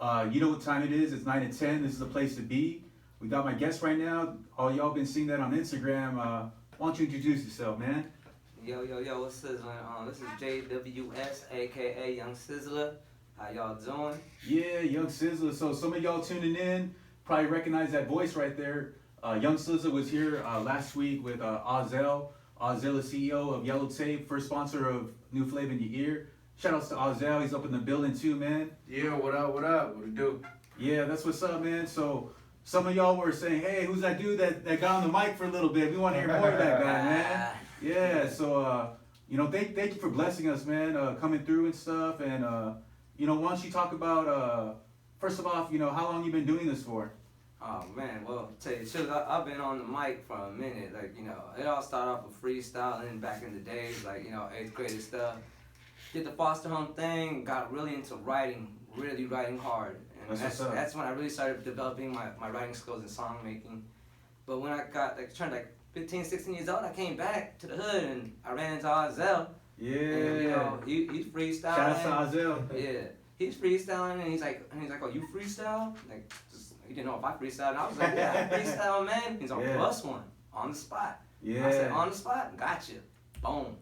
You know what time it is. It's 9 to 10. This is the place to be. We got my guest right now. All y'all been seeing that on Instagram. Why don't you introduce yourself, man? Yo, what's sizzling? This is JWS, aka Young Sizzler. How y'all doing? Yeah, Young Sizzler. So some of y'all tuning in probably recognize that voice right there. Young Sizzler was here last week with Ozell. Ozell is CEO of Yellow Tape, first sponsor of New Flava in Your Ear. Shout outs to Ozell. He's up in the building too, man. Yeah, what up? What it do? Yeah, that's what's up, man. So some of y'all were saying, hey, who's that dude that got on the mic for a little bit? We want to hear more of that guy, man. Yeah, so, thank you for blessing us, man, coming through and stuff. And, why don't you talk about, first of all, how long you been doing this for? Oh man, well, tell you the truth, I've been on the mic for a minute. Like, it all started off with freestyling back in the days, like, 8th grade and stuff. Did the foster home thing, got really into writing, really writing hard. And that's when I really started developing my writing skills and song making. But when I got turned 15, 16 years old, I came back to the hood and I ran into Ozell. Yeah. And, he's freestyling. Shout out to Ozell. Yeah. He's freestyling and he's like, oh, you freestyle? Like, he didn't know if I freestyle. And I was like, yeah, I freestyle, man. He's on plus one, on the spot. Yeah. I said, on the spot? Gotcha. Boom.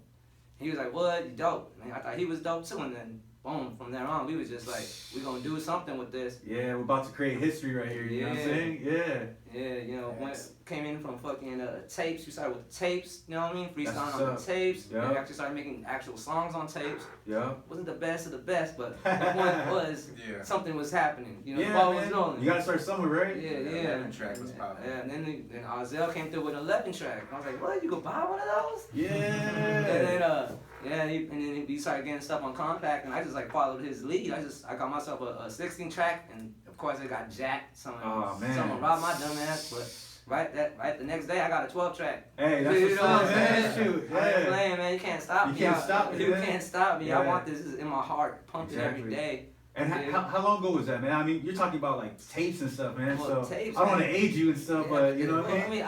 He was like, what? You dope. And I thought he was dope too. And then, boom, from there on, we was just like, we gonna do something with this. Yeah, we're about to create history right here, you know what I'm saying? Yeah. Yeah, when came in from fucking tapes, we started with the tapes, you know what I mean? Freestyling on the tapes. Yeah. We actually started making actual songs on tapes. Yeah. Wasn't the best of the best, but the point was, something was happening. The ball was rolling. You gotta start somewhere, right? Yeah. 11 track was popping. Yeah, and then Ozell came through with an 11 track. I was like, what? You go buy one of those? Yeah. And then he started getting stuff on compact, and I just followed his lead. I got myself a 16 track, and of course it got jacked. Someone robbed my dumb ass, but right the next day I got a 12 track. Hey, that's what's up, man. Shoot, I ain't playing, man. You can't stop me. You can't stop me. You can't stop me. Yeah. I want this in my heart, pumping every day. And how long ago was that, man? I mean, you're talking about tapes and stuff, man. Well, so tapes, I don't want to age you and stuff, but you know what I mean?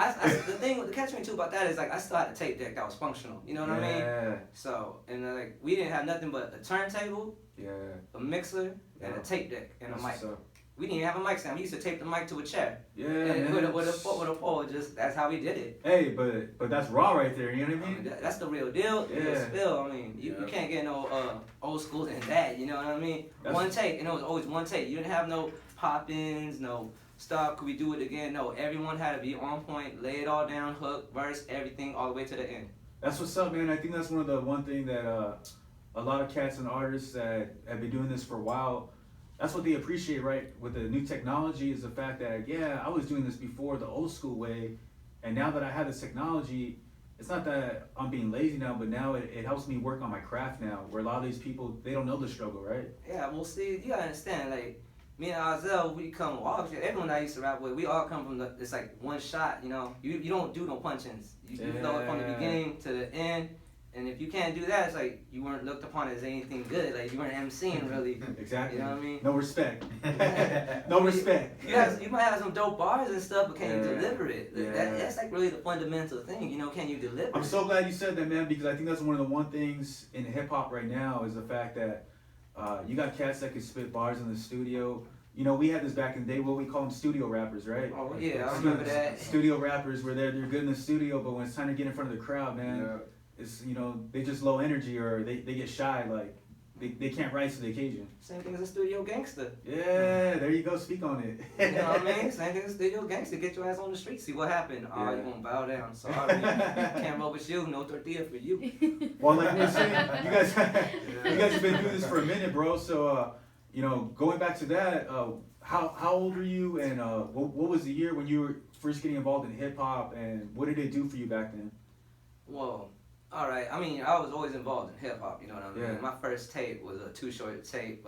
The thing, the catch-22 about that is I still had a tape deck that was functional. You know what I mean? So, and we didn't have nothing but a turntable, a mixer, and a tape deck, and a mic. We didn't even have a mic stand. We used to tape the mic to a chair. Yeah. And with a pole, that's how we did it. Hey, but that's raw right there. You know what I mean? That's the real deal. Yeah. Spill. I mean, you can't get no old school in that. You know what I mean? One take, and it was always one take. You didn't have no pop-ins, no stuff. Could we do it again? No. Everyone had to be on point, lay it all down, hook, verse, everything, all the way to the end. That's what's up, man. I think that's one thing that a lot of cats and artists that have been doing this for a while. That's what they appreciate, right? With the new technology is the fact that, I was doing this before the old school way. And now that I have this technology, it's not that I'm being lazy now, but now it helps me work on my craft now, where a lot of these people, they don't know the struggle, right? Yeah, well, see, you gotta understand, me and Ozell, everyone that I used to rap with, we all come from it's one shot, you don't do no punch-ins. You throw it from the beginning to the end. And if you can't do that, it's you weren't looked upon as anything good. You weren't emceeing really. Exactly. You know what I mean? No respect. No respect. You might have some dope bars and stuff, but can you deliver it? Yeah. That's really the fundamental thing. Can you deliver? I'm so glad you said that, man, because I think that's one of the things in hip hop right now is the fact that you got cats that can spit bars in the studio. We had this back in the day, what we call them studio rappers, right? Oh yeah, I remember that. Studio rappers where they're good in the studio, but when it's time to get in front of the crowd, man. It's, they just low energy or they get shy, they can't rise to the occasion. Same thing as a studio gangster. Yeah, there you go, speak on it. You know what I mean? Same thing as a studio gangster, get your ass on the street, see what happened. Oh, you gonna bow down, sorry. Can't roll with you, no tortilla for you. Well, like we were saying, you guys have been doing this for a minute, bro, so, going back to that, how old were you and what was the year when you were first getting involved in hip hop and what did it do for you back then? Well, all right. I mean, I was always involved in hip hop. You know what I mean? Yeah. My first tape was a Too Short tape.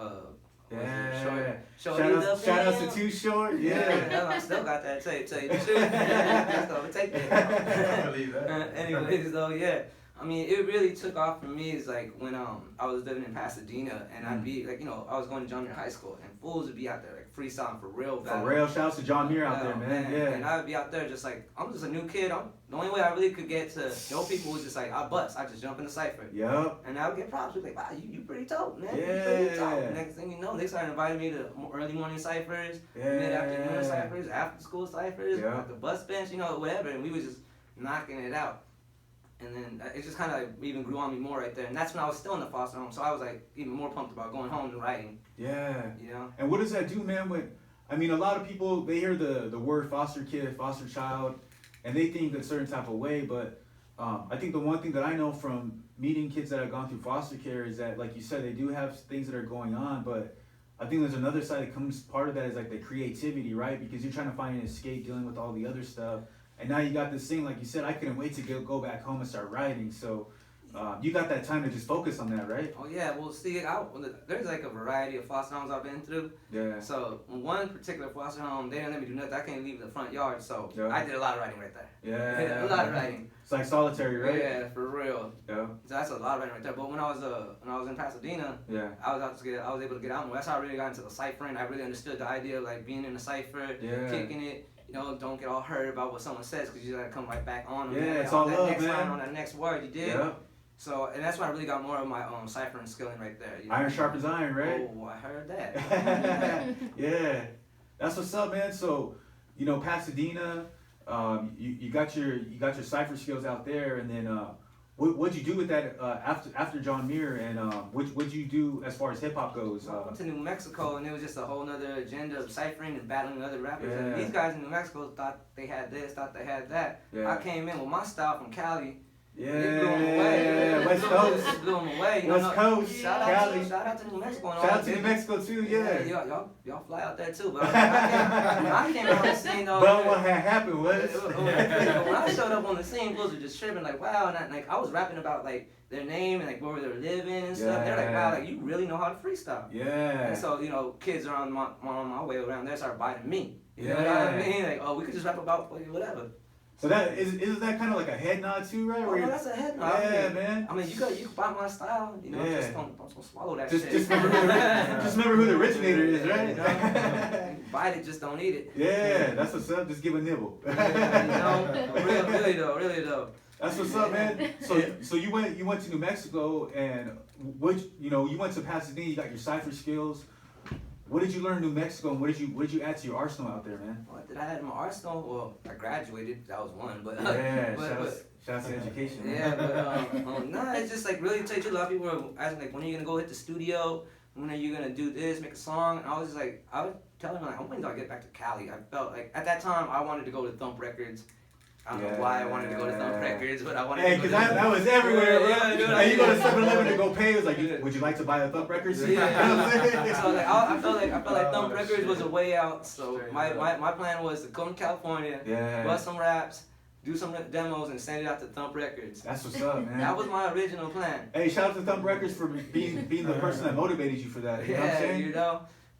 Shout out to Too Short. Yeah. I still got that tape. Tell you the truth. I still have a tape there. I believe that. Anyways, though, yeah. I mean, it really took off for me is like when I was living in Pasadena and I'd be like, I was going to John Muir High School and fools would be out there like freestyling for real. For real, shouts to John Muir out there, man. Yeah. And I'd be out there just like, I'm just a new kid. The only way I really could get to know people was just like, I just jump in the cypher. Yup. And I would get props. Like, wow, you pretty dope, man. Yeah. You pretty dope. Next thing you know, they started inviting me to early morning ciphers, mid-afternoon ciphers, after school ciphers, at the bus bench, whatever. And we was just knocking it out. And then it just kind of like even grew on me more right there. And that's when I was still in the foster home. So I was like even more pumped about going home and writing. Yeah. And what does that do, man? A lot of people, they hear the word foster kid, foster child, and they think a certain type of way. But I think the one thing that I know from meeting kids that have gone through foster care is that, like you said, they do have things that are going on. But I think there's another side that comes, part of that is like the creativity, right? Because you're trying to find an escape dealing with all the other stuff. And now you got this thing, like you said, I couldn't wait to go back home and start writing. So you got that time to just focus on that, right? Oh, yeah. Well, see, there's like a variety of foster homes I've been through. Yeah. So one particular foster home, they didn't let me do nothing. I can't leave the front yard. So I did a lot of writing right there. Yeah. A lot of writing. It's like solitary, right? Yeah, for real. Yeah. So that's a lot of writing right there. But when I was in Pasadena, I was able to get out more. That's how I really got into the ciphering. I really understood the idea of like being in the cipher, kicking it. Don't get all hurt about what someone says because you gotta come right back on them. Yeah, it's all that love, next man. line on that next word, you did. Yeah. So, and that's when I really got more of my ciphering skilling right there. Iron sharpens iron, right? Oh, I heard that. Yeah, that's what's up, man. So, Pasadena, you got your cipher skills out there, and then what'd you do with that after John Muir, and what'd you do as far as hip hop goes? I went to New Mexico, and it was just a whole nother agenda of ciphering and battling other rappers. Yeah. And these guys in New Mexico thought they had this, thought they had that. Yeah. I came in with my style from Cali. Yeah, it blew them away. West Coast. It blew them away. West Coast, Shout out to New Mexico. And all Shout out that, to New Mexico too, yeah. Y'all fly out there too. But I came out on the scene though. But what had happened was when I showed up on the scene, fools were just tripping like, wow. And I was rapping about like their name and like where they were living and stuff. They're like, wow, like you really know how to freestyle. Yeah. And so kids are on my way around there started biting me. You know what I mean? Like, oh, we could just rap about whatever. So that isn't that kind of like a head nod too, right? Oh, that's a head nod. Yeah, man. I mean, you can buy my style, just don't swallow that just, shit. Just remember who the originator is, right? Bite it, just don't eat it. Yeah, that's what's up. Just give a nibble. Really though. That's what's up, man. So you went to New Mexico, and you went to Pasadena. You got your cipher skills. What did you learn in New Mexico, and what did you add to your arsenal out there, man? What did I add in my arsenal? Well, I graduated. That was one, but shout out to education. Yeah, but it's just like really tell you, a lot of people were asking like, when are you gonna go hit the studio? When are you gonna do this, make a song? And I was just like, I would tell them like, I'm waiting until I get back to Cali. I felt like at that time I wanted to go to Thump Records. I don't know why I wanted to go to Thump Records, but I wanted to go to that was everywhere, bro. Yeah, dude, and you go to 7-Eleven to go pay, it was like, would you like to buy a Thump Records? Yeah. So like, I felt like Thump Records was a way out. So my plan was to come to California, bust some raps, do some demos, and send it out to Thump Records. That's what's up, man. That was my original plan. Hey, shout out to Thump Records for being the person that motivated you for that. You know what I'm saying?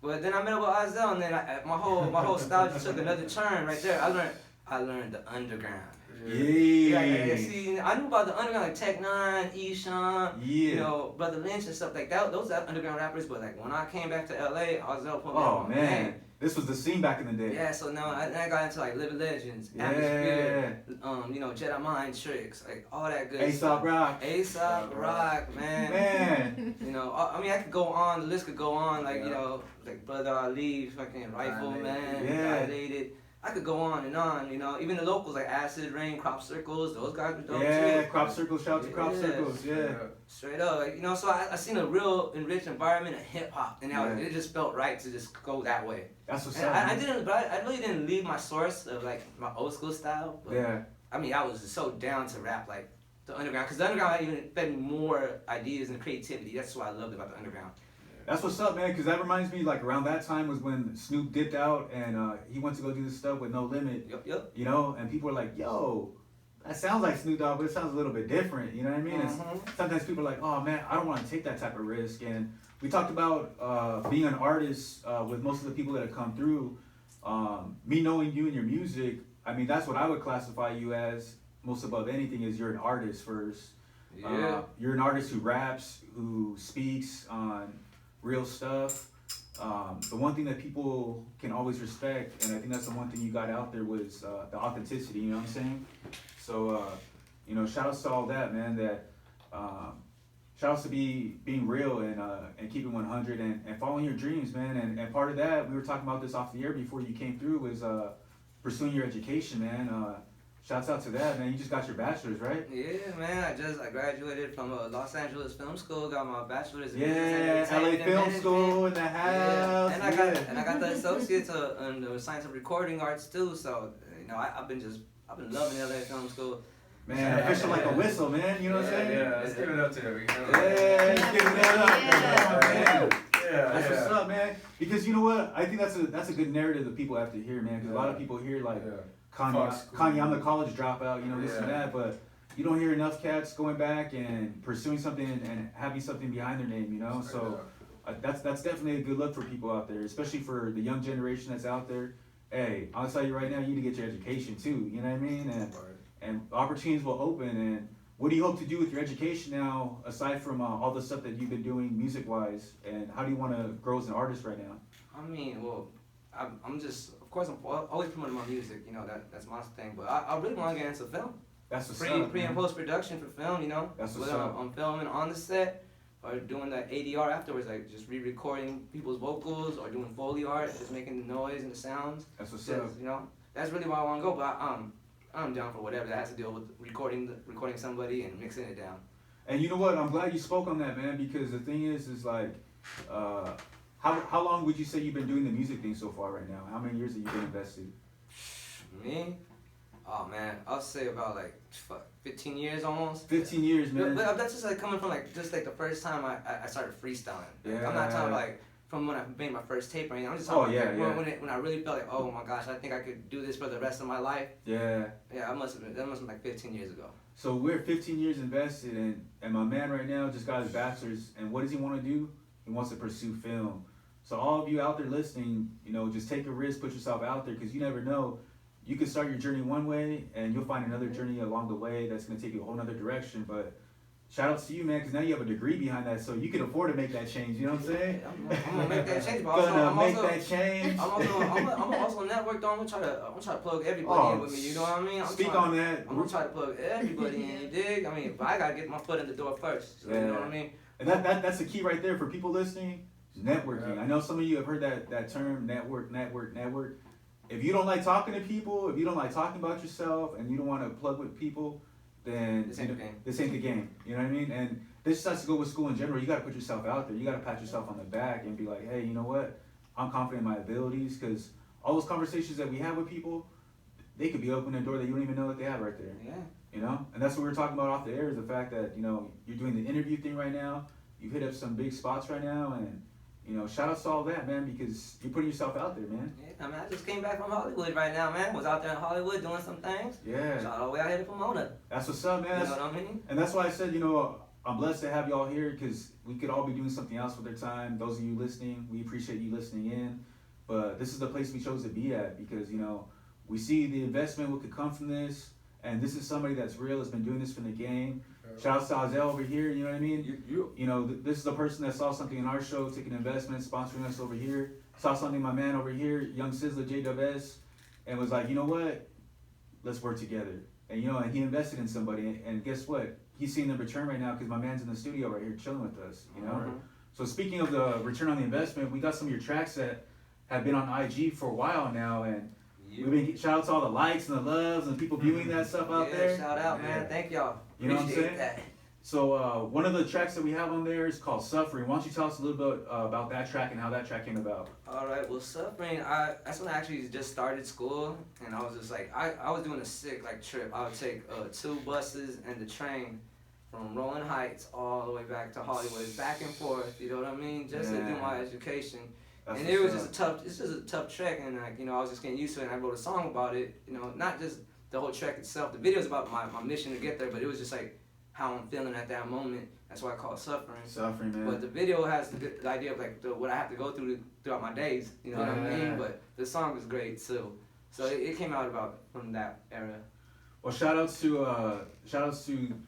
But then I met up with Azel, and then my whole style just took another turn right there. I learned the underground. Yeah. See, I knew about the underground, like Tech Nine, Eshawn, Brother Lynch and stuff like that. Those are underground rappers. But like when I came back to LA, Azel put me on my name. This was the scene back in the day. Yeah, so now I got into like Living Legends, Atmosphere, Jedi Mind Tricks, like all that good stuff. Aesop Rock, man. I mean, I could go on. The list could go on. Like like Brother Ali, fucking Rifleman, Violated. I could go on and on, even the locals like Acid Rain, Crop Circles, those guys were dope too. Yeah, Crop Circles, shout out to Crop Circles, Straight up, like, so I seen a real enriched environment of hip hop, and it just felt right to just go that way. That's what's up. I really didn't leave my source of like my old school style. But, I mean, I was just so down to rap like the underground, because the underground even fed me more ideas and creativity. That's what I loved about the underground. That's what's up, man, because that reminds me, like, around that time was when Snoop dipped out and he went to go do this stuff with No Limit. Yep. And people were like, yo, that sounds like Snoop Dogg, but it sounds a little bit different, you know what I mean? And sometimes people are like, oh, man, I don't want to take that type of risk. And we talked about being an artist with most of the people that have come through. Me knowing you and your music, I mean, that's what I would classify you as most above anything, is you're an artist first. Yeah. You're an artist who raps, who speaks on real stuff. The one thing that people can always respect, and I think that's the one thing you got out there, was the authenticity. You know what I'm saying? So, shout outs to all that, man. Shout outs to being real and keeping 100 and following your dreams, man. And part of that, we were talking about this off the air before you came through, was pursuing your education, man. Shouts out to that, man. You just got your bachelor's, right? Yeah, man. I graduated from Los Angeles Film School. Got my bachelor's in Yeah, business and LA entertainment Film management. School in the house. Yeah. And I got the associates in the science of recording arts too. So I've been loving LA Film School. Man, official like a whistle, man. You know what I'm saying? Yeah, let's give it up to them. Yeah, let's give it up. Yeah. Man. That's what's up, man. Because you know what? I think that's a good narrative that people have to hear, man. Because a lot of people hear like Kanye, I'm the college dropout, this and that, but you don't hear enough cats going back and pursuing something and having something behind their name, So that's definitely a good look for people out there, especially for the young generation that's out there. Hey, I'll tell you right now, you need to get your education too. You know what I mean? And opportunities will open. And what do you hope to do with your education now, aside from all the stuff that you've been doing music-wise? And how do you want to grow as an artist right now? I mean, well, I'm just, of course, I'm always promoting my music. That's my thing. But I really want to get into film. That's what's up, Pre and post production for film. That's what's whether up. I'm filming on the set or doing the ADR afterwards, like just re-recording people's vocals or doing Foley art, just making the noise and the sounds. That's what's up. That's really where I want to go. But I'm down for whatever that has to deal with recording somebody and mixing it down. And you know what? I'm glad you spoke on that, man, because the thing is like, how long would you say you've been doing the music thing so far right now? How many years have you been invested? Me? Oh man, I'll say about 15 years almost. 15 years, man. But that's just coming from the first time I started freestyling. Yeah. I'm not talking from when I made my first tape or anything. I'm just talking when I really felt oh my gosh, I think I could do this for the rest of my life. Yeah. Yeah, that must have been 15 years ago. So we're 15 years invested, and my man right now just got his bachelor's, and what does he want to do? He wants to pursue film. So all of you out there listening, just take a risk, put yourself out there, because you never know. You can start your journey one way, and you'll find another journey along the way that's going to take you a whole nother direction. But shout out to you, man, because now you have a degree behind that, so you can afford to make that change. You know what I'm saying? I'm gonna make that change, but I'm also network though. I'm gonna try to plug everybody in with me. You know what I mean? On that. I'm gonna try to plug everybody in. You dig? I mean, but I gotta get my foot in the door first. So, You know what I mean? And that's the key right there for people listening. Networking. I know some of you have heard that term, network. If you don't like talking to people, if you don't like talking about yourself, and you don't want to plug with people, then this ain't the game. This ain't the game. You know what I mean? And this just has to go with school in general. You got to put yourself out there. You got to pat yourself on the back and be like, hey, you know what? I'm confident in my abilities, because all those conversations that we have with people, they could be opening a door that you don't even know that they have right there. Yeah. And that's what we were talking about off the air, is the fact that, you're doing the interview thing right now. You've hit up some big spots right now, and shout outs to all that, man, because you're putting yourself out there, man. Yeah, I mean, I just came back from Hollywood right now, man. Was out there in Hollywood doing some things. Yeah. Shot all the way out here to Pomona. That's what's up, man. You know what I mean? And that's why I said, I'm blessed to have y'all here, because we could all be doing something else with our time. Those of you listening, we appreciate you listening in. But this is the place we chose to be at, because, we see the investment, what could come from this. And this is somebody that's real, has been doing this from the game. Shout out to Azel over here, you know what I mean? This is the person that saw something in our show, took an investment, sponsoring us over here. Saw something, my man over here, Young Sizzler, JWS, and was like, you know what? Let's work together. And and he invested in somebody, and guess what? He's seeing the return right now, because my man's in the studio right here chilling with us, So speaking of the return on the investment, we got some of your tracks that have been on IG for a while now, and we've been shout out to all the likes and the loves and people viewing that stuff out there. Shout out, man. Thank y'all. You know what I'm saying? That. So one of the tracks that we have on there is called Suffering. Why don't you tell us a little bit about that track and how that track came about? All right, well, Suffering, that's when I actually just started school, and I was just I was doing a sick trip. I would take 2 buses and the train from Rolling Heights all the way back to Hollywood, back and forth, you know what I mean? Just to do my education. And it was just a tough trek, and I was just getting used to it, and I wrote a song about it, not just the whole trek itself. The video's about my mission to get there, but it was just how I'm feeling at that moment. That's why I call it Suffering. Suffering, man. But the video has the idea of what I have to go through throughout my days, you know what I mean? But the song is great too. So it came out from that era. Well, shout outs to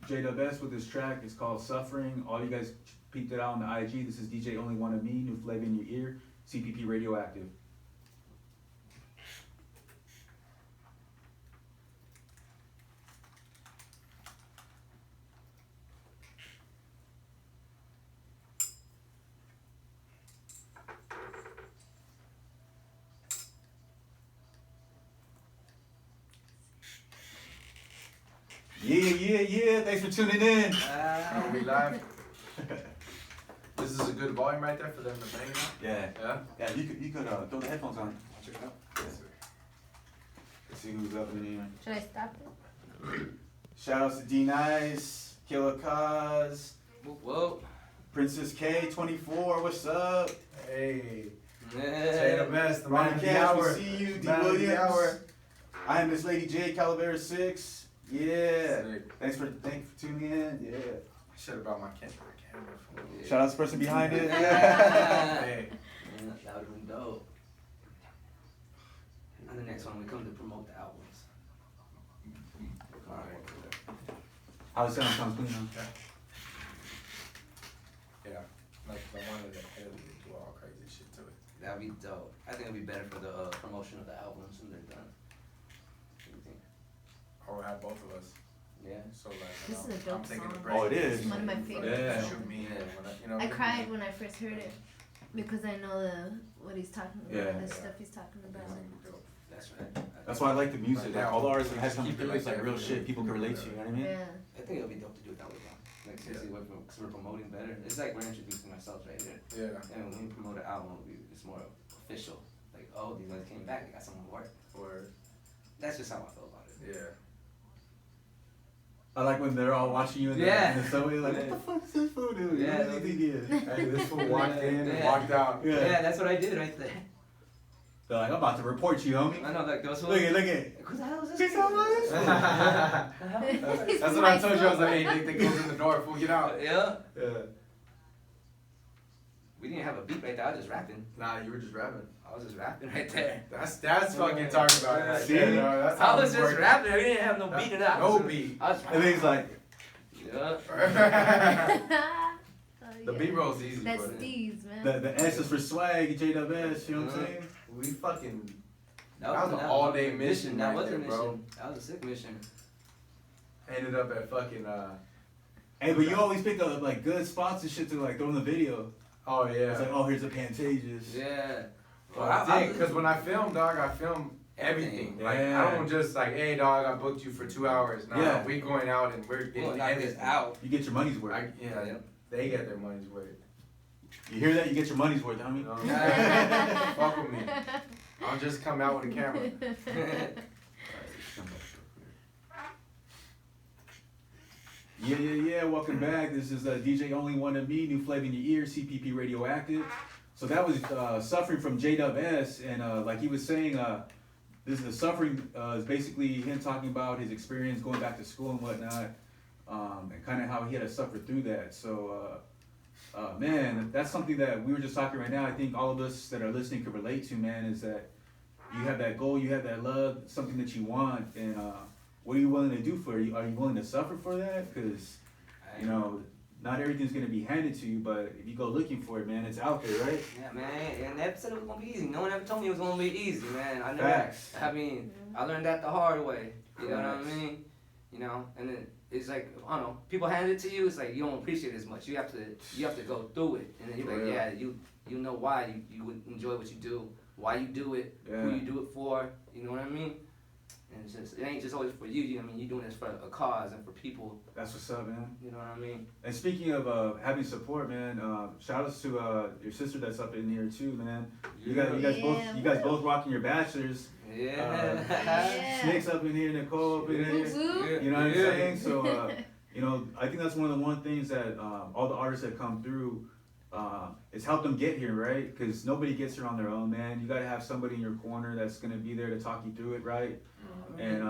JWS with this track. It's called Suffering. All you guys peeped it out on the IG. This is DJ Only One of Me, new Flava in your ear, CPP Radioactive. Yeah. Thanks for tuning in. Are we live? This is a good volume right there for them to bang out. Yeah. Yeah. You could throw the headphones on. Check it out. Yes, sir. Let's see who's up in here. Should I stop it? Shout outs to D Nice, Killer Cause, Whoa. Princess K24. What's up? Hey. Yeah. Say the best. The man Ronnie of the Cash, we hour. see you. D Man of the Williams. hour. I am Miss Lady J, Calavera 6. Yeah. Sick. Thanks for tuning in. Yeah. I should have brought my camera. Yeah. Shout out to the person behind it. Hey. Yeah, that would have been dope. And the next one, we come to promote the albums. Alright. How it sound comes clean, huh? Yeah. Like the one that they do all crazy shit to it. That'd be dope. I think it'd be better for the promotion of the albums when they're done. What do you think? Or we'll have both of us. Yeah. So like, This is a I'm dope taking a song. break. Oh, it is. It's one of my favorites. Yeah. Shoot me. Yeah. When I, you know, I cried when I first heard it because I know what he's talking about, Yeah. the stuff he's talking about. That's right. That's why I like the music. Like, all the artists that has come Keep it through, like it's like that. real shit people can relate to. You know what I mean? Yeah. I think it'll be dope to do it that way, though. Like, seriously, because we're promoting better. It's like we're introducing ourselves right here. Yeah. And when we promote an album, it's more official. Like, oh, these guys came back, they got someone work. Or That's just how I feel about it. yeah. I like when they're all watching you in the, Yeah. in the subway, like, Yeah. what the fuck is this fool doing? Yeah. What do you think he is? Hey, this fool walked in and Yeah. walked out. Yeah. Yeah, that's what I did right there. They're like, I'm about to report you, homie. I know, like, those Look at, look at. who the hell is this? See how it is? That's what I told you. I was like, hey, they goes in the door, fool, get out. Yeah. Yeah. We didn't have a beat right there, I was just rapping. Nah, you were just rapping. I was just rapping right there. That's fucking talking about it. See? Yeah, that's how I was it's just working. rapping, we didn't have no beat in that. No beat. I was And then he's like, yeah. The Oh, beat yeah. roll's easy, That's but Steve's, man. the S is for swag, JWS, you know what I'm saying? we fucking That was an all-day mission That right was a there, mission. bro. That was a sick mission. ended up at fucking Hey, but you always pick up like good spots and shit to like throw in the video. oh It's yeah. like, oh, here's a Pantages. Yeah. Well, I did, because when I film, dog, I film everything. Like, Yeah. I don't just like, hey, dog, I booked you for 2 hours. Nah, Yeah. we going out and we're We'll getting knock this everything. out. You get your money's worth. Yeah, they get their money's worth. You hear that? You get your money's worth, homie. You know? Fuck with me. I'll just come out with a camera. Yeah. Welcome back. This is DJ Only One of Me, new Flava in your ear, CPP Radioactive. So that was Suffering from JWS, and like he was saying, this is Suffering is basically him talking about his experience going back to school and whatnot, and kind of how he had to suffer through that. So, man, that's something that we were just talking right now. I think all of us that are listening could relate to, man, is that you have that goal, you have that love, something that you want, and what are you willing to do for it? Are you willing to suffer for that? Because, you know, not everything's going to be handed to you, but if you go looking for it, man, it's out there, right? Yeah, man, and that said it was gonna be easy. No one ever told me it was gonna be easy, man. I never. Facts. I mean, I learned that the hard way. You know what I Facts. mean? You know, and then it's like I don't know. People hand it to you. It's like you don't appreciate it as much. You have to go through it, and then you're like, Yeah. yeah, you know why you would enjoy what you do, why you do it, Yeah. who you do it for. You know what I mean? And it's just it ain't just always for you. You know what I mean? You're doing this for a cause and for people. That's what's up, man. You know what I mean? And speaking of having support, man, shout outs to your sister that's up in here too, man. You guys Yeah. both rocking your bachelors. Yeah. Yeah. Snake's up in here, Nicole up in here. Whoop, whoop. You know what I'm saying? So, you know, I think that's one of the things that all the artists that come through, it's helped them get here, right? Because nobody gets here on their own, man. You got to have somebody in your corner that's going to be there to talk you through it, right? And,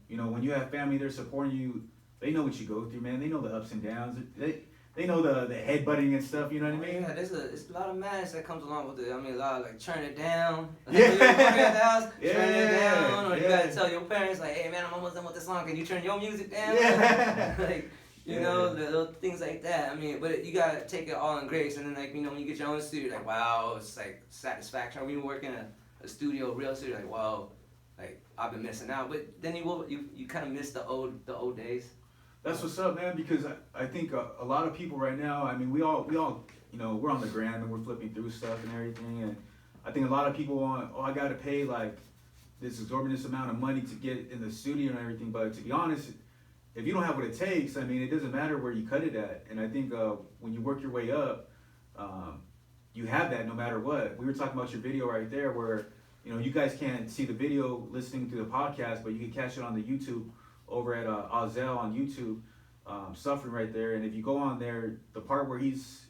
you know, when you have family there supporting you, they know what you go through, man. They know the ups and downs. They they know the headbutting and stuff. You know what I mean? Yeah, it's a lot of madness that comes along with it. I mean, a lot of like turn it down. Yeah. You're working at the house, turn it Yeah, down, or you yeah. gotta tell your parents like, hey man, I'm almost done with this song. Can you turn your music down? Yeah. Like, you know, the little things like that. I mean, but you gotta take it all in grace, and then like you know when you get your own studio, like wow, it's like satisfaction. When you work in a studio, real studio, like wow, like I've been missing out. But then you kind of miss the old days. That's what's up, man. Because I think a lot of people right now. I mean, we all you know, we're on the gram and we're flipping through stuff and everything, and I think a lot of people want, I gotta pay like this exorbitant amount of money to get in the studio and everything. But to be honest, if you don't have what it takes, I mean, it doesn't matter where you cut it at. And I think when you work your way up, you have that no matter what. We were talking about your video right there where, you know, you guys can't see the video listening to the podcast, but you can catch it on the YouTube over at Ozel on YouTube, Suffering right there. And if you go on there, the part where he's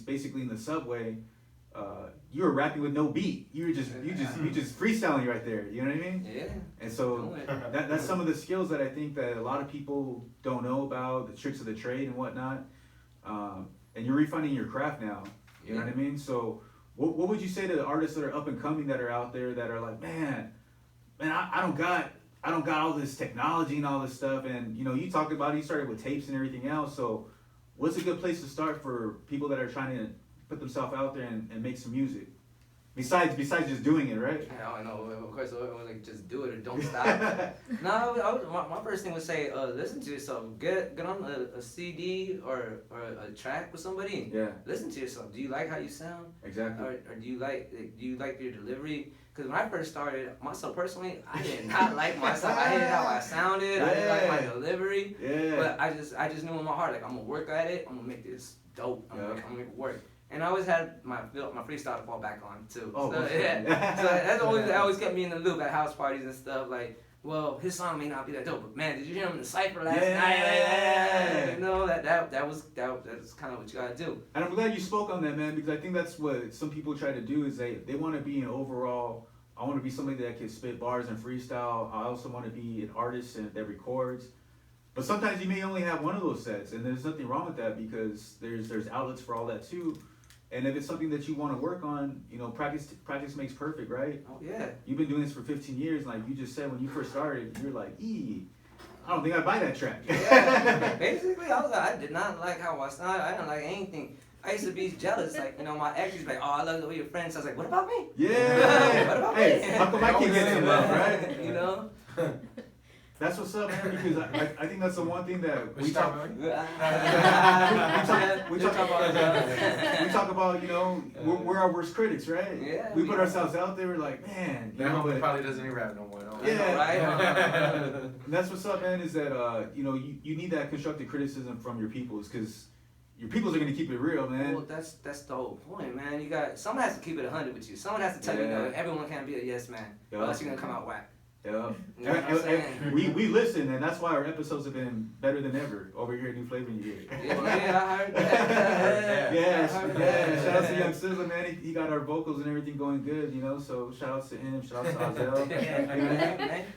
basically in the subway, you were rapping with no beat. You just freestyling right there. You know what I mean? Yeah. And so that's some of the skills that I think that a lot of people don't know about, the tricks of the trade and whatnot. And you're refining your craft now. You know what I mean? So what would you say to the artists that are up and coming that are out there that are like, man, I don't got all this technology and all this stuff. And you know, you talked about it, you started with tapes and everything else. So what's a good place to start for people that are trying to put themselves out there and make some music? Besides just doing it, right? Yeah, I know. Of course, like just do it or don't stop. No, my first thing would say, listen to yourself. Get on a CD or a track with somebody. Yeah. Listen to yourself. Do you like how you sound? Exactly. Or do you like your delivery? Because when I first started, myself personally, I did not like myself. I hated how I sounded. Yeah. I didn't like my delivery. Yeah. But I just knew in my heart, like I'm gonna work at it. I'm gonna make this dope. I'm gonna make it work. And I always had my freestyle to fall back on too. Oh, so, yeah. So that's always kept me in the loop at house parties and stuff. Like, well, his song may not be that dope, but man, did you hear him in the cypher last night? Yeah. You know that was kind of what you gotta do. And I'm glad you spoke on that, man, because I think that's what some people try to do is they want to be an overall. I want to be somebody that can spit bars and freestyle. I also want to be an artist that records. But sometimes you may only have one of those sets, and there's nothing wrong with that because there's outlets for all that too. And if it's something that you want to work on, you know, practice makes perfect, right? Oh yeah. You've been doing this for 15 years, like you just said when you first started, you're like, I don't think I'd buy that track. Yeah. Basically, I did not like how I sounded. I didn't like anything. I used to be jealous, like, you know, my ex was like, oh, I love the way your friends. I was like, what about me? Yeah. What about me? How come I can't get some love, right? You know? That's what's up, man, because I think that's the one thing that we talk about, you know, we're our worst critics, right? Yeah. We put ourselves out there, we're like, man. That homie probably doesn't even rap no more. Yeah. Right? And that's what's up, man, is that, you know, you need that constructive criticism from your peoples, because your peoples are going to keep it real, man. Well, that's the whole point, man. Someone has to keep it 100 with you. Someone has to tell you, no, everyone can't be a yes man, or else you're going to come out whack. Yeah. You know what I'm saying? We listen, and that's why our episodes have been better than ever over here at New Flavor in Your Ear. Yeah, I heard that. Yeah. Shout out to Young Sizzler, man. He got our vocals and everything going good, you know. So shout outs to him. Shout out to Ozel.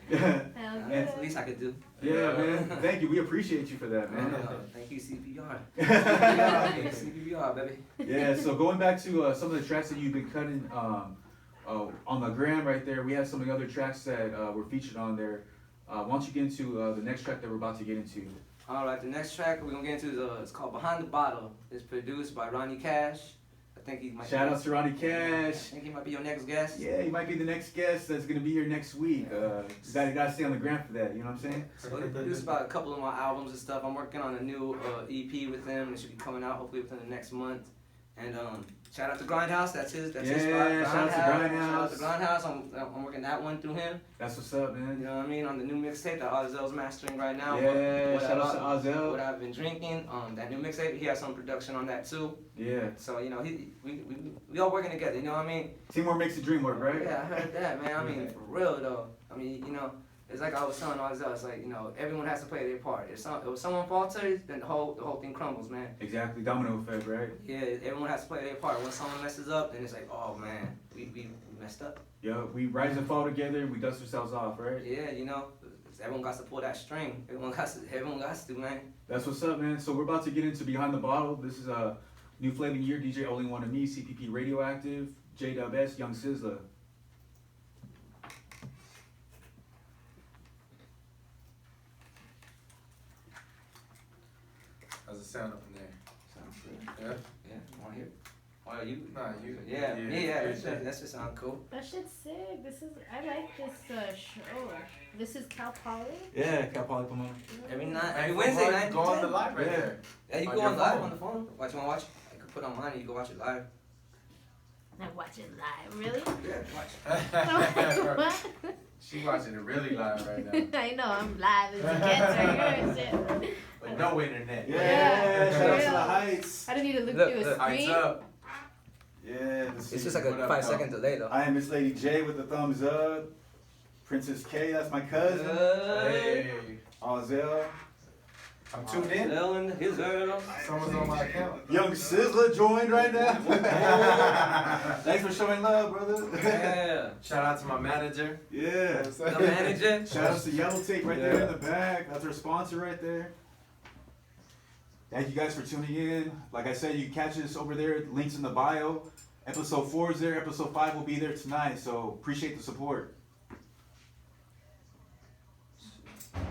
That's the least I could do. Yeah, man. Thank you. We appreciate you for that, man. Thank you, CPR. CPR, baby. Yeah. So going back to some of the tracks that you've been cutting. On the gram right there, we have some of the other tracks that were featured on there. Why don't you get into the next track that we're about to get into? All right, the next track we're going to get into is it's called Behind the Bottle. It's produced by Ronnie Cash. I think he might Shout out to Ronnie Cash. I think he might be your next guest. Yeah, he might be the next guest that's going to be here next week. You got to stay on the gram for that, you know what I'm saying? So he produced about a couple of my albums and stuff. I'm working on a new EP with him. It should be coming out hopefully within the next month. And shout out to Grindhouse, that's his spot. Shout out to Grindhouse. Shout out to Grindhouse. I'm working that one through him. That's what's up, man. You know what I mean? On the new mixtape that Ozel's mastering right now. Yeah, shout out to Ozel. What I've been drinking. That new mixtape, he has some production on that too. Yeah. So you know, we all working together. You know what I mean? Teamwork makes the dream work, right? Yeah, I heard that, man. I mean, for real though. I mean, you know. It's like I was telling Ozel, it's like, you know, everyone has to play their part. If someone falters, then the whole thing crumbles, man. Exactly, domino effect, right? Yeah, everyone has to play their part. When someone messes up, then it's like, oh man, we messed up. Yeah, we rise and fall together and we dust ourselves off, right? Yeah, you know, everyone got to pull that string. Everyone got to, man. That's what's up, man. So we're about to get into Behind the Bottle. This is a new Flava Year, DJ Only One of Me, CPP Radioactive, JWS, Young Sizzla. How's it sound up in there? Sounds good. Yeah? Yeah, want to hear it? Oh, you? Nah, you. Yeah, Yeah, that should sound cool. That shit's sick. I like this show. This is Cal Poly. Yeah, Cal Poly Pomona. Every Hey, Wednesday night. Go on the live right Yeah. there. Yeah, you On go your on live phone. on the phone. Watch, you want to watch? I could put on mine and you can watch it live. I watch it live. Really? Yeah, watch. What? She watching it really live right now. I know I'm live as it gets right here. Shit. With no internet. Yeah, shout out to the Yeah. Heights. I don't need to look Look, through a look. Heights screen. up. Yeah, It's just like What a up, 5-second dog? delay though. I am Miss Lady J with the thumbs up. Princess K, that's my cousin. Hey. Ozell. I'm tuned in. Ellen, his girl. Someone's on my account. Young Sizzla joined right now. Thanks for showing love, brother. Yeah. Shout out to my manager. Yeah. The manager. Shout out to Yellow Tape right there in the back. That's our sponsor right there. Thank you guys for tuning in. Like I said, you can catch us over there. Links in the bio. Episode 4 is there. Episode 5 will be there tonight. So appreciate the support. There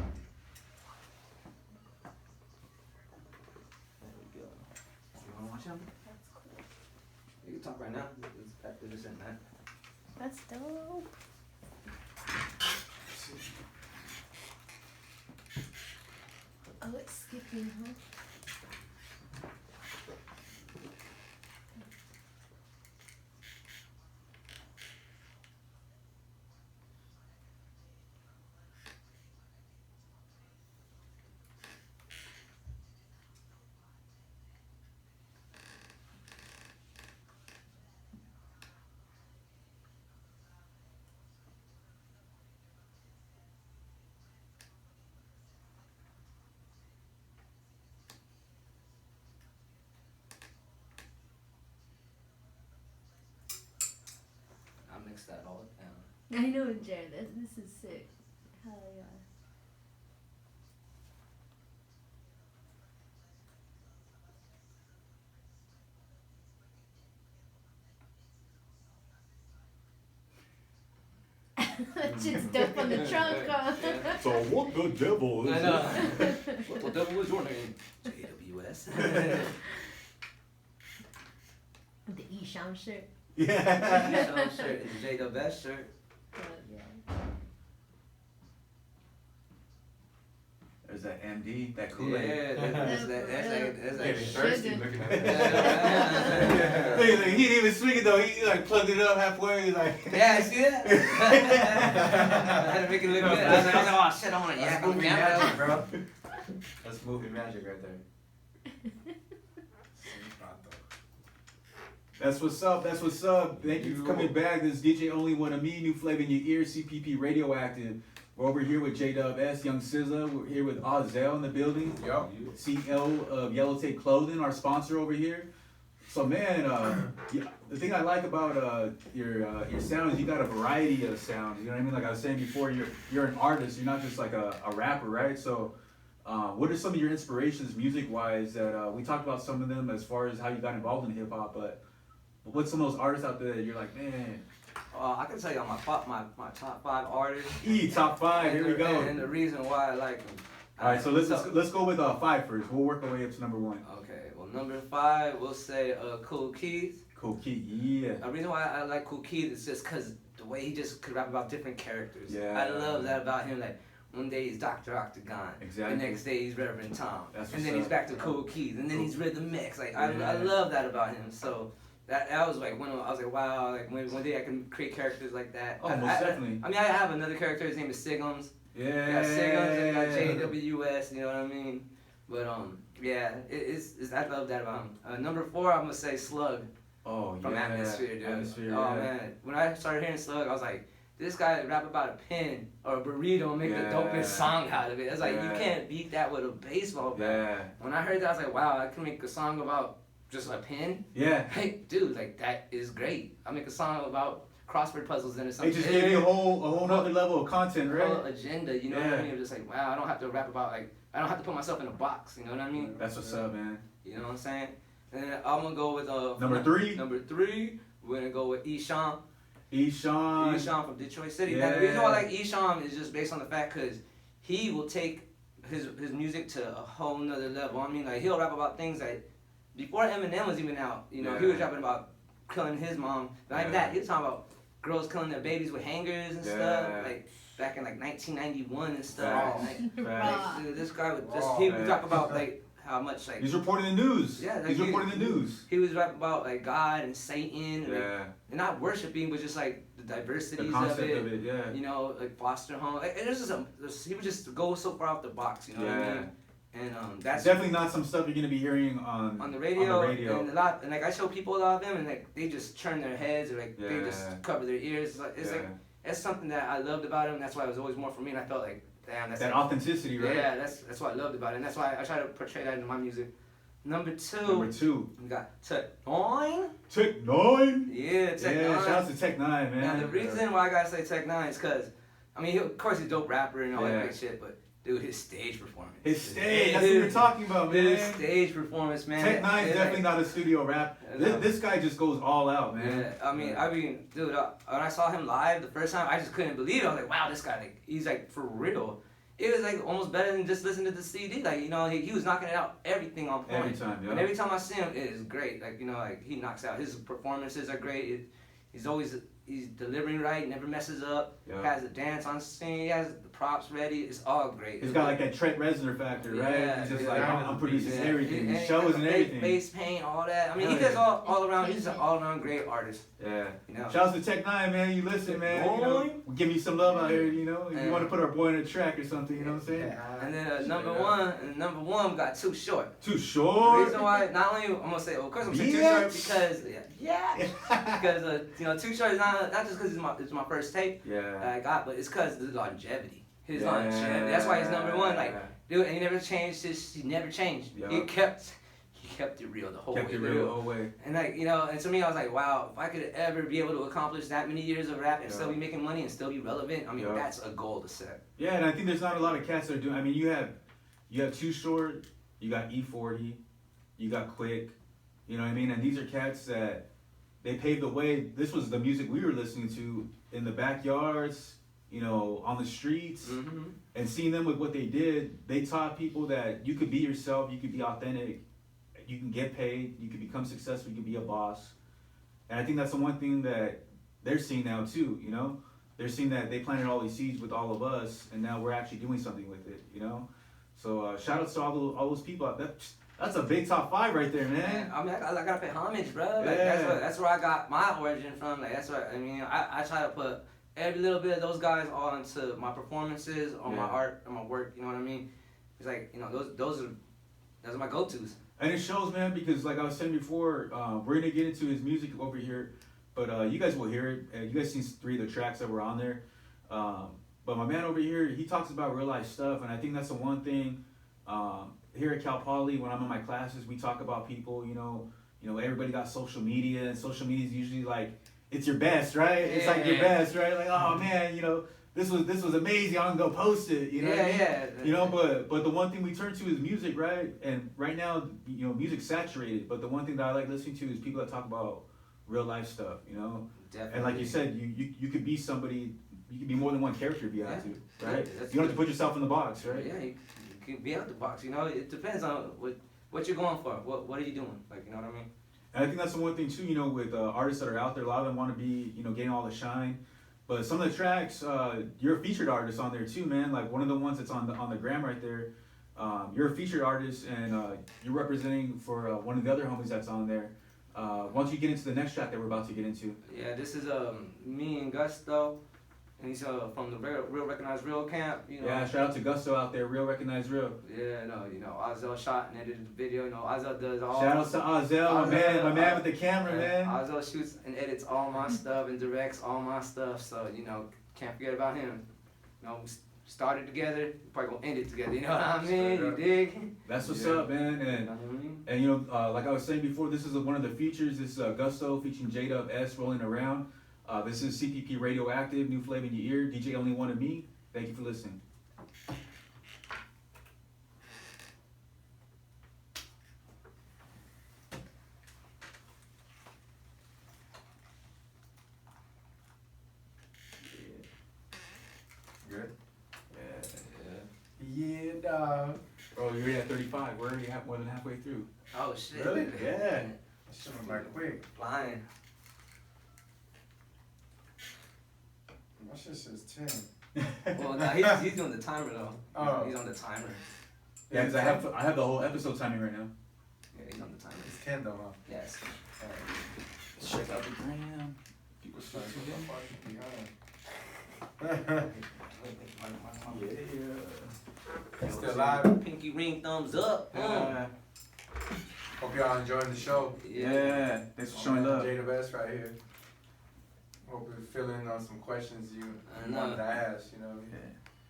we go. You wanna watch him? You can talk right now. After this and that. That's dope. Oh, it's skipping, huh? I mixed that all down. I know, Jared. This is sick. Hell yeah. That shit's dope on the trunk, huh? Yeah. So what the devil I know. What the devil was your name? JWS. The Esham shirt. Yeah. Some shirt is JWS shirt. Oh, yeah. There's that MD, that Yeah, Kool-Aid. that's Getting like thirsty Sugar. looking at Yeah. Look, he didn't even swing it though. He like plugged it up halfway. He's like, Yeah, see that? I had to make it look good. I was like, oh shit, I want to That's yak on movie camera. magic, bro. That's movie magic right there. that's what's up. That's what's up. Thank you for coming back. This is DJ Only One of Me, new flavor in your ear, CPP Radioactive. We're over here with JWS, Young Sizzla. We're here with Ozell in the building. Yo. CEO of Yellow Tape Clothing, our sponsor over here. So man, yeah, the thing I like about your sound is you got a variety of sounds. You know what I mean? Like I was saying before, you're an artist. You're not just like a rapper, right? So, what are some of your inspirations, music-wise? That we talked about some of them as far as how you got involved in hip hop, but what's some of those artists out there that you're like, man? I can tell you my top 5 artists. Top 5. Here we go. And the reason why I like them. All right, so let's go with 5 first. We'll work our way up to number 1. Okay, well number 5 we'll say Cool Keith. Cool Keith, yeah. The reason why I like Cool Keith is just because the way he just could rap about different characters. Yeah. I love that about him. Like one day he's Dr. Octagon. Exactly. The next day he's Reverend Tom. That's and what's then he's up. back to Cool Keith. And then he's Rhythm Mix. Like I Yeah. love that about him. So that was like when I was like, wow, like one day I can create characters like that. Oh, most definitely. I mean, I have another character. His name is Sigums. Yeah. I got Sigums and I got JWS. You know what I mean? But yeah, it's I love that about him. Number 4, I'm gonna say Slug Oh, from yeah. Atmosphere, dude. Atmosphere, Oh yeah. man, when I started hearing Slug, I was like, this guy rap about a pin or a burrito and make the Yeah. dopest song out of it. It's like Yeah. you can't beat that with a baseball bat. Yeah. When I heard that, I was like, wow, I can make a song about just a pin. Yeah. Hey, dude, like that is great. I make a song about crossword puzzles in or They something. just gave you a whole nother level of content, right? Whole agenda, you know what I mean? Just like, wow, I don't have to rap about like, I don't have to put myself in a box, you know what I mean? That's what's up, man. You know what I'm saying? And then I'm gonna go with Number 3. Number 3, we're gonna go with Esham. Esham. Esham from Detroit City. Yeah. Now, the reason why I like Esham is just based on the fact because he will take his music to a whole nother level. I mean, like he'll rap about things that before Eminem was even out, you know, he was rapping about killing his mom. Like that, he was talking about girls killing their babies with hangers and stuff. Like back in like 1991 and stuff. Like, dude, this guy would he would talk about like how much like he's reporting the news. Yeah, like, he's reporting the news. He was rapping about like God and Satan, and, Yeah. and not worshiping, but just like the diversities The concept of it, yeah. You know, like foster home. Like, it was just he would just go so far off the box. You know what I mean? And that's definitely not some stuff you're gonna be hearing on the radio. And a lot, and like I show people a lot of them, and like they just turn their heads or like they just cover their ears. It's like that's something that I loved about him. That's why it was always more for me, and I felt like. Damn, that's that like, authenticity, right? Yeah, that's what I loved about it, and that's why I try to portray that in my music. Number 2. Number 2. We got Tech 9. Tech 9. Yeah, Tech 9. Shout out to Tech 9, man. Now the reason why I gotta say Tech 9 is because, I mean, of course he's a dope rapper and all that great shit, but dude, his stage performance. His stage, that's what you're talking about, man. His stage performance, man. Tech 9 is definitely not a studio rap. This guy just goes all out, man. Yeah, I mean, dude, when I saw him live the first time, I just couldn't believe it. I was like, wow, this guy, like, he's like for real. It was like almost better than just listening to the CD. Like, you know, he was knocking it out, everything on point. Every time, yeah. And every time I see him, it is great. Like, you know, like he knocks out. His performances are great. He's delivering right, never messes up. Yeah. Has the dance on scene. He has the props ready. It's all great. He's got like that Trent Reznor factor, right? Yeah, He's just yeah, like, yeah. I'm producing everything. And He shows and everything. Face paint, all that. I mean, he Hell does all around. He's an all around great artist. Yeah. You know. Shout out to Tech 9, man. You listen, man. You know, give me some love out here, you know. If you want to put our boy in a track or something, you know what I'm saying? And then number one, we got Too Short. Too The short. reason why, not only I'm gonna say, well, of course I'm saying Too Short because because you know Too Short is not just because it's my first tape that I got, but it's because the longevity. His longevity. That's why he's number 1. Like, dude, and he never changed. He never changed. Yeah. He kept it real the whole way. Kept it real the whole way. And like, you know, and to me, I was like, wow, if I could ever be able to accomplish that many years of rap and still be making money and still be relevant, I mean, that's a goal to set. Yeah, and I think there's not a lot of cats that are doing. I mean, you have Too Short, you got E40, you got Quick, you know what I mean? And these are cats that they paved the way. This was the music we were listening to in the backyards, you know, on the streets, and seeing them with what they did. They taught people that you could be yourself, you could be authentic, you can get paid, you can become successful, you can be a boss. And I think that's the one thing that they're seeing now too, you know? They're seeing that they planted all these seeds with all of us, and now we're actually doing something with it, you know? So shout out to all those people. That's a big top 5 right there, man. I mean, I gotta pay homage, bro. Like, that's where I got my origin from. Like, that's what I mean. I try to put every little bit of those guys onto my performances, on my art, on my work. You know what I mean? It's like, you know, those are my go-tos. And it shows, man, because like I was saying before, we're gonna get into his music over here, but you guys will hear it. You guys seen 3 of the tracks that were on there. But my man over here, he talks about real life stuff, and I think that's the one thing. Here at Cal Poly, when I'm in my classes, we talk about people. You know, everybody got social media, and social media is usually like it's your best, right? It's like your best, right? Like, oh man, you know, this was amazing. I'm gonna go post it. You know, You know, but the one thing we turn to is music, right? And right now, you know, music's saturated. But the one thing that I like listening to is people that talk about real life stuff. You know, Definitely. And like you said, you could be somebody. You could be more than one character if you have to, right? Yeah, you don't have to put yourself in the box, right? Yeah, you can be out the box. You know, it depends on what you're going for. What are you doing? Like, you know what I mean? And I think that's the one thing too. You know, with artists that are out there, a lot of them want to be, you know, getting all the shine. But some of the tracks, you're a featured artist on there too, man. Like one of the ones that's on the gram right there. You're a featured artist, and you're representing for one of the other homies that's on there. Once you get into the next track that we're about to get into. Yeah, this is me and Gusto. And he's from the Real Recognized Real camp, you know. Yeah, shout out to Gusto out there, Real Recognized Real. Yeah, no, you know, Ozel shot and edited the video. You know, Ozel does all. Shout out to Ozel, my man with the camera, man. Ozel shoots and edits all my stuff and directs all my stuff, so you know, can't forget about him. You know, we started together, probably gonna end it together. You know what I mean? You dig? That's what's up, man. And you know, like I was saying before, this is one of the features. This is Gusto featuring J-Dub S rolling around. This is CPP Radioactive, new flavor in your ear. DJ Only One of Me. Thank you for listening. Good? Yeah. Yeah, dog. Bro, you're at 35. We're already more than halfway through. Oh shit. Really? Yeah. That shit went by quick. Flying. My shit says 10. Well, nah, he's doing the timer though. Oh. He's on the timer. Yeah, because I have the whole episode timing right now. Yeah, he's on the timer. It's 10 though, huh? Yes. Let's check out the gram. People start Yeah. Still live. Pinky ring, thumbs up. Hope y'all enjoying the show. Yeah. Thanks for showing love. Jada Best right here. Hope you're filling on some questions you wanted to ask, you know. Yeah.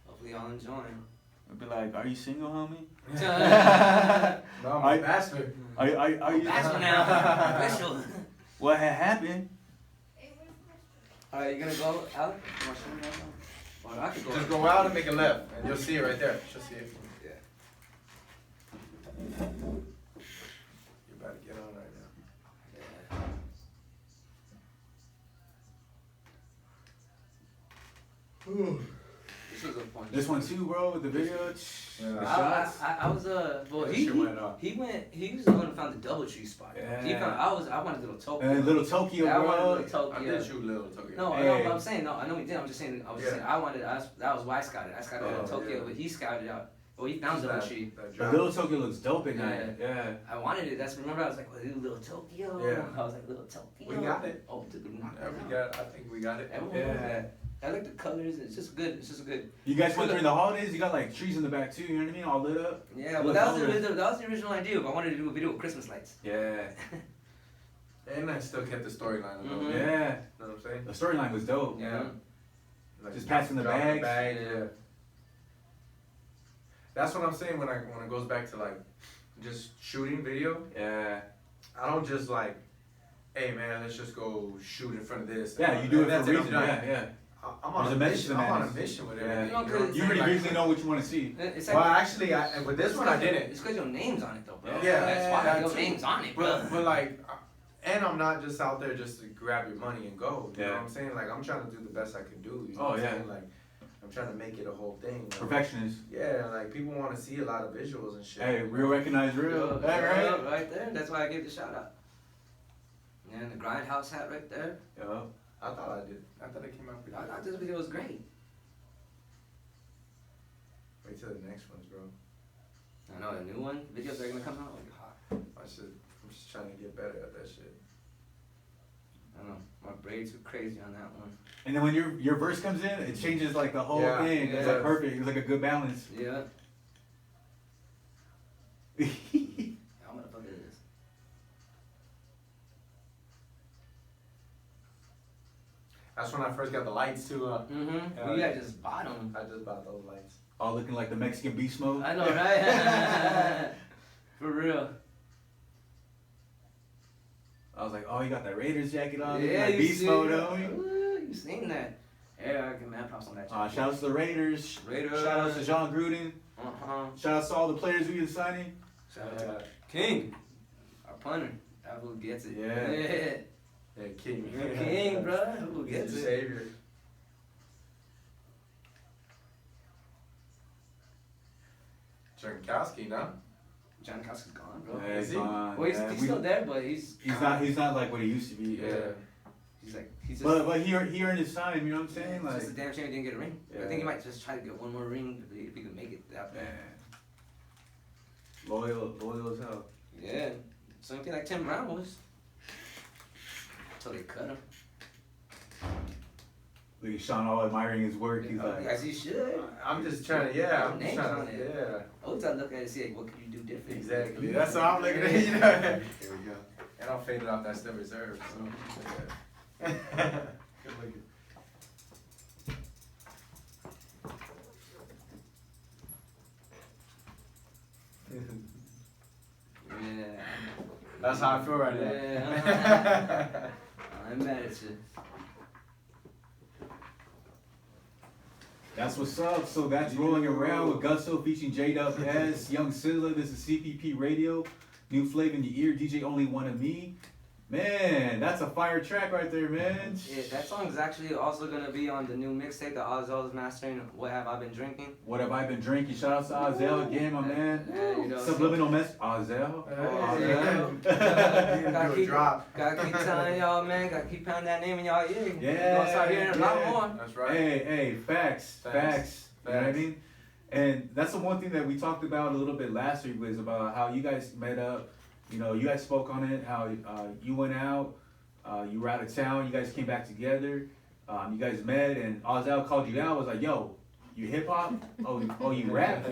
Hopefully y'all enjoying. I'd be like, are you single, homie? No, I'm a bastard. Are you? Bachelor now. Official. What had happened? Alright, you gonna go out? You wanna show me that one? Or I could go. Just go out and make a left, and you'll see it right there. She'll see it. Yeah. You're about to get on right now. Yeah. This was a point. This one too, bro, with the video. Yeah. The shots. I was well That he shit went off. he was the one who found the double tree spot. Yeah. He found I wanted little Tokyo. And Little Tokyo, I wanted bro. little Tokyo. I did shoot Little Tokyo. No, I Hey. know, but I'm saying no. I know he did. I'm just saying. I was just Yeah. saying. That was why I scouted. I scouted Oh, Tokyo, yeah. but he scouted out. Well, he found double tree. That The drop. Little Tokyo looks dope at night. Yeah. I wanted it. Remember I was like, well, little Tokyo. Yeah. I was like, little Tokyo. We got it. Oh, dude, we knocked Yeah, it we out. got. I think we got it. Everyone knows that. I like the colors. It's just good. It's just good. You guys went during the holidays. You got like trees in the back too. You know what I mean? All lit up. Yeah, Look, well, that was colors. the original idea. But I wanted to do a video with Christmas lights. Yeah. And I still kept the storyline a little Mhm. bit. Yeah. You know what I'm saying? The storyline was dope. Yeah. Like Just passing the dropping bags. Yeah. That's what I'm saying when it goes back to like just shooting video. Yeah. I don't just like, hey man, let's just go shoot in front of this. Yeah, you do it That's for a I'm reason. done. Yeah, yeah. I'm There's on a a message mission. to I'm on a madness. mission with Yeah. everything. You know, You know what I'm cause You saying? pretty Like- usually know what you want to see. It's Well, actually, with this one I didn't. It's because your name's on it though, bro. Yeah, That's why that your too. name's on it, bro. But like, and I'm not just out there just to grab your money and go. You know Yeah. what I'm saying? Like I'm trying to do the best I can do. You know Oh, what I'm yeah. saying? Like I'm trying to make it a whole thing. Like, Perfectionist. yeah, like people want to see a lot of visuals and shit. Hey, real recognize real. Yeah, Right. right there. That's why I gave the shout out. And the grindhouse hat right there. Yeah. I thought I did. I thought it came out pretty I good. thought this video was great. Wait till the next ones, bro. I know a new one. Videos are gonna come out. Like, hot. I'm just trying to get better at that shit. I don't know. My braids were crazy on that one. And then when your verse comes in, it changes like the whole Yeah, thing. It's yeah. like perfect. It's like a good balance. Yeah. How motherfucker is this? That's when I first got the lights too. Mm-hmm. You guys just bought them. I just bought those lights. All looking like the Mexican beast mode. I know, right? For real. I was like, oh, you got that Raiders jacket on. Yeah, Like you beast seen mode, that? homie. Ooh, you seen that? Yeah, I can man props on that. Shout outs to the Raiders. Raiders. Shout outs to John Gruden. Uh-huh. Shout outs to all the players we been signing. Shout out to King, our punter. That who gets it. Yeah, King. You're King, bro. Who He's gets the it? savior. Jankowski, no? John Kowski's gone, bro. Yeah, Is he? gone. Well, he's, Yeah, he's we- still there, but he's He's not like what he used to be. Yeah. He's like he's just. But he earned his time. You know what I'm saying? it's Like, just a damn shame he didn't get a ring. I Yeah. think he might just try to get one more ring if he could make it out man, there. loyal as hell. Yeah. Same thing like Tim Brown was. Until they cut him. Look at Sean all admiring his work. He's like, As he should. I'm just trying to, yeah. I'm just Names trying on to, it. yeah. Always I look at it and see like, what can you do different? Exactly. That's what I'm looking at, you know. here we go. And I'm faded off that still reserve, so. Yeah. Good looking. Yeah. That's how I feel right now. Yeah. I'm mad at you. That's what's up. So that's Rolling Around with Gusto featuring J-Dub-S, Young Sizzler. This is CPP Radio. New flavor in your ear. DJ Only One of Me. Man, that's a fire track right there, man. Yeah, that song is actually also gonna be on the new mixtape that Ozell is mastering. What have I been drinking? What have I been drinking? Shout out to Ozell again, my man. Yeah, you know, Subliminal message. Ozell. Gotta keep, drop. gotta keep telling y'all, man. Gotta keep pounding that name in y'all ear. Yeah. You're gonna start hearing a lot more. That's right. Hey, facts. You know what I mean? And that's the one thing that we talked about a little bit last week was about how you guys met up. You know, you guys spoke on it, how you went out, you were out of town, you guys came back together, you guys met, and Ozell called you out, was like, yo, you hip hop? Oh, you rap?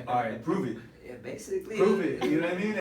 All right, prove it. Yeah, basically. Prove it, you know what I mean?